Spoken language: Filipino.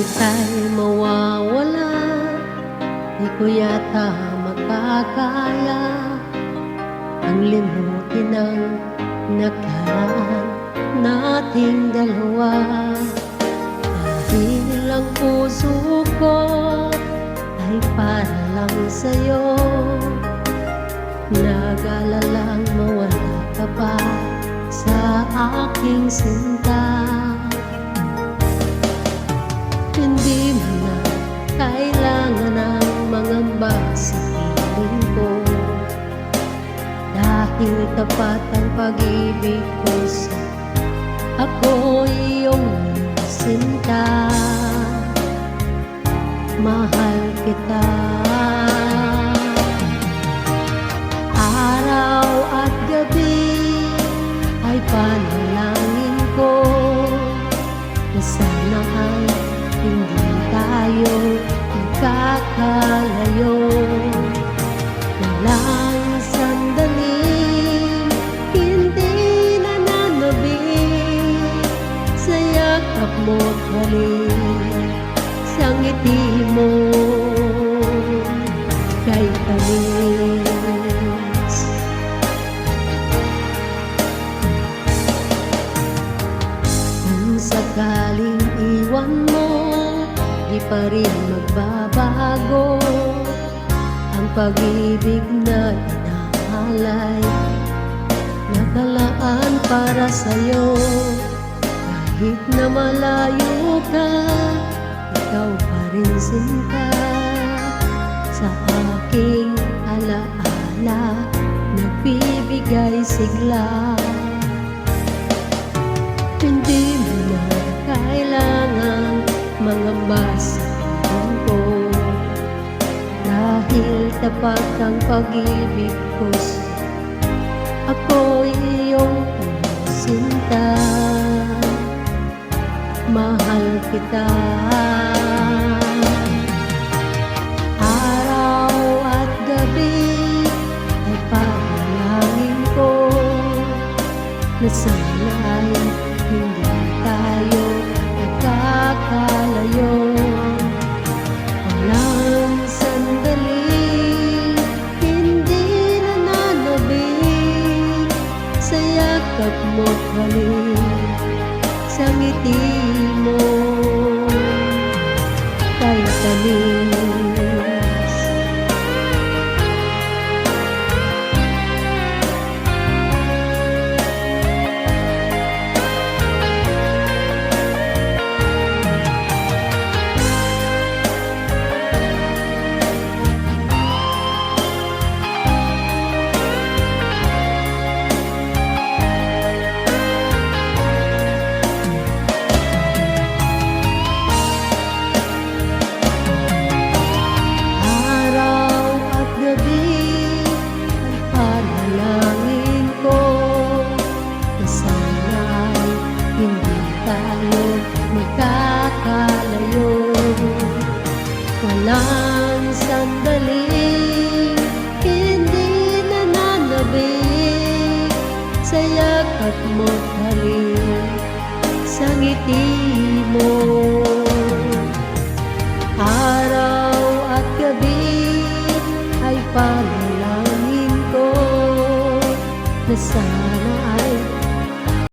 ika'y mawawala, di ko yata makakaya ang limutin ang nakaraan nating dalawa. Dahil ang puso ko ay para lang sa'yo, nag-alalang mawala ka pa sa aking sinta. Hindi mo na kailangan ang mangamba sa piling ko, dahil tapat ang pag-ibig ko sa ako iyong sinta. Mahal kita araw at gabi, ay panalangin ko na sana ay hindi tayo magkakalayo. Walang sandaling hindi nananabik sa yakap mo't halik, sa ngiti mo kay tamis. Kung sakaling iwan mo, di pa rin magbabago ang pag-ibig na inaalay, nakalaan para sa'yo. Kahit na malayo ka, ikaw pa rin sinta sa aking alaala, nagbibigay sigla. Hindi mo na kailangang mangamba sa piling ko, dahil tapat ang pag-ibig ko sa ako iyong sinta. Mahal kita araw at gabi, ay panalangin ko na sana ay hindi tayo nagkakalayo. Walang sandali hindi nananabik sa yakap mo't halik, sa ngiti mo kay tamis. Walang sandaling hindi nananabik sa yakap mo't halik, sa ngiti mo. Araw at gabi ay panalangin ko na sana